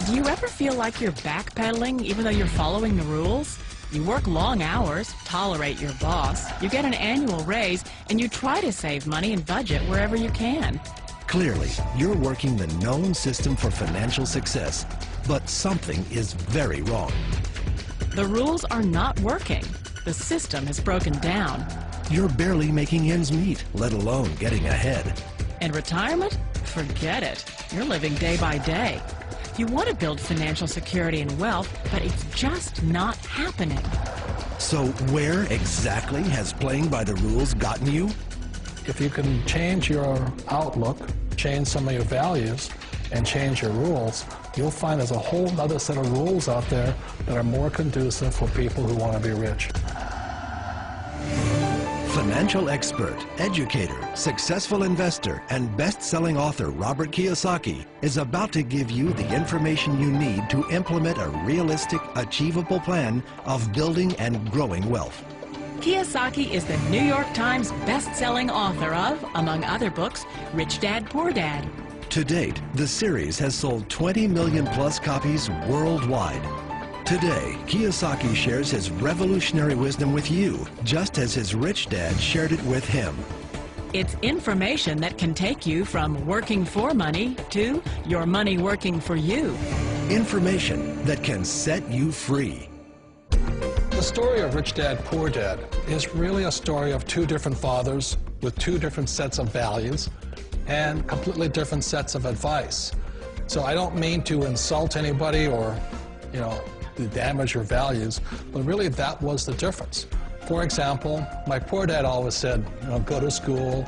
Do you ever feel like you're backpedaling even though you're following the rules? You work long hours, tolerate your boss, you get an annual raise, and you try to save money and budget wherever you can. Clearly, you're working the known system for financial success, but something is very wrong. The rules are not working. The system has broken down. You're barely making ends meet, let alone getting ahead. And retirement? Forget it. You're living day by day. You want to build financial security and wealth, but it's just not happening. So where exactly has playing by the rules gotten you? If you can change your outlook, change some of your values, and change your rules, you'll find there's a whole other set of rules out there that are more conducive for people who want to be rich. Financial expert, educator, successful investor, and best-selling author Robert Kiyosaki is about to give you the information you need to implement a realistic, achievable plan of building and growing wealth. Kiyosaki is the New York Times best-selling author of, among other books, Rich Dad, Poor Dad. To date, the series has sold 20 million plus copies worldwide. Today, Kiyosaki shares his revolutionary wisdom with you, just as his rich dad shared it with him. It's information that can take you from working for money to your money working for you. Information that can set you free. The story of Rich Dad, Poor Dad is really a story of two different fathers with two different sets of values and completely different sets of advice. So I don't mean to insult anybody or, to damage your values, but really that was the difference. For example, my poor dad always said, go to school,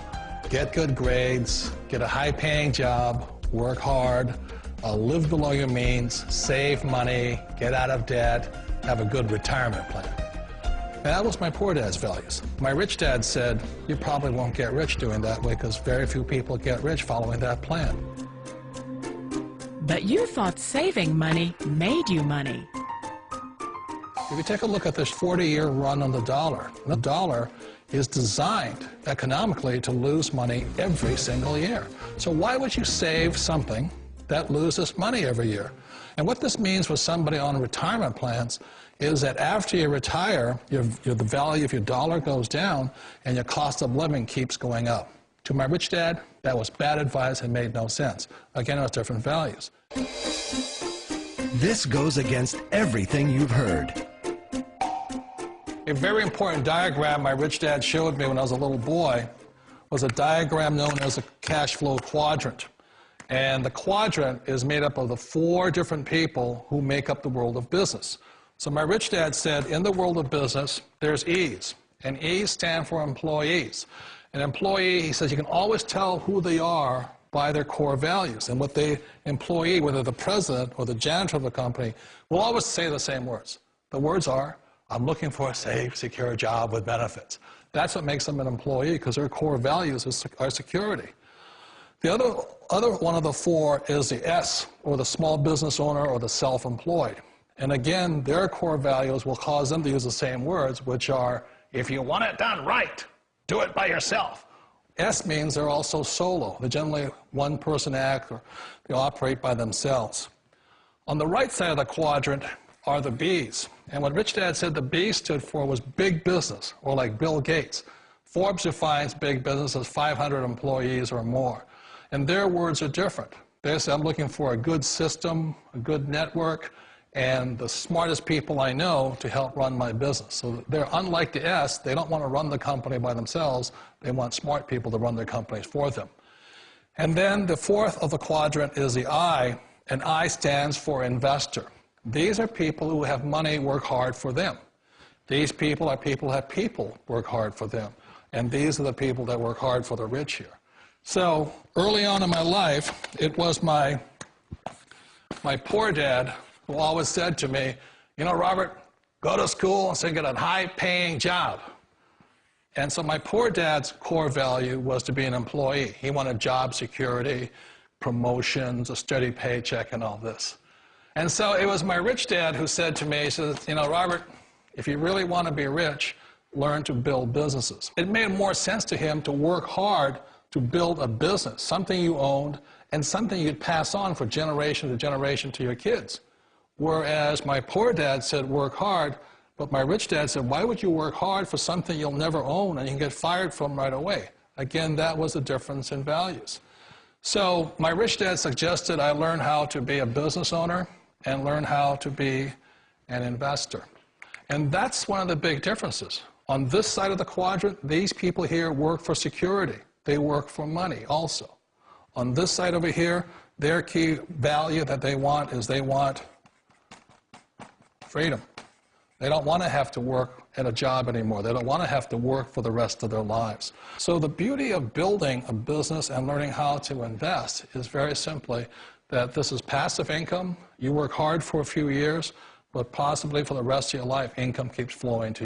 get good grades, get a high-paying job, work hard, live below your means, save money, get out of debt, have a good retirement plan. And that was my poor dad's values. My rich dad said, you probably won't get rich doing that way because very few people get rich following that plan. But you thought saving money made you money. If you take a look at this 40-year run on the dollar is designed economically to lose money every single year. So why would you save something that loses money every year? And what this means for somebody on retirement plans is that after you retire, the value of your dollar goes down and your cost of living keeps going up. To my rich dad, that was bad advice and made no sense. Again, it was different values. This goes against everything you've heard. A very important diagram my rich dad showed me when I was a little boy was a diagram known as a cash flow quadrant. And the quadrant is made up of the 4 different people who make up the world of business. So my rich dad said, in the world of business, there's E's. And E's stand for employees. An employee, he says, you can always tell who they are by their core values. And what the employee, whether the president or the janitor of the company, will always say the same words. The words are, I'm looking for a safe, secure job with benefits. That's what makes them an employee, because their core values are security. The other one of the 4 is the S, or the small business owner or the self-employed. And again, their core values will cause them to use the same words, which are, if you want it done right, do it by yourself. S means they're also solo. They're generally one-person act, or they operate by themselves. On the right side of the quadrant are the B's. And what Rich Dad said the B stood for was big business, or like Bill Gates. Forbes defines big business as 500 employees or more. And their words are different. They say, I'm looking for a good system, a good network, and the smartest people I know to help run my business. So they're unlike the S. They don't want to run the company by themselves. They want smart people to run their companies for them. And then the 4th of the quadrant is the I, and I stands for investor. These are people who have money work hard for them. These people are people who have people work hard for them. And these are the people that work hard for the rich here. So early on in my life, it was my poor dad who always said to me, Robert, go to school and get a high-paying job. And so my poor dad's core value was to be an employee. He wanted job security, promotions, a steady paycheck, and all this. And so it was my rich dad who said to me, he says, Robert, if you really want to be rich, learn to build businesses. It made more sense to him to work hard to build a business, something you owned, and something you'd pass on for generation to generation to your kids. Whereas my poor dad said, work hard, but my rich dad said, why would you work hard for something you'll never own and you can get fired from right away? Again, that was the difference in values. So my rich dad suggested I learn how to be a business owner and learn how to be an investor. And that's one of the big differences. On this side of the quadrant, these people here work for security. They work for money also. On this side over here, their key value that they want is they want freedom. They don't want to have to work at a job anymore. They don't want to have to work for the rest of their lives. So the beauty of building a business and learning how to invest is very simply that this is passive income. You work hard for a few years, but possibly for the rest of your life, income keeps flowing to you.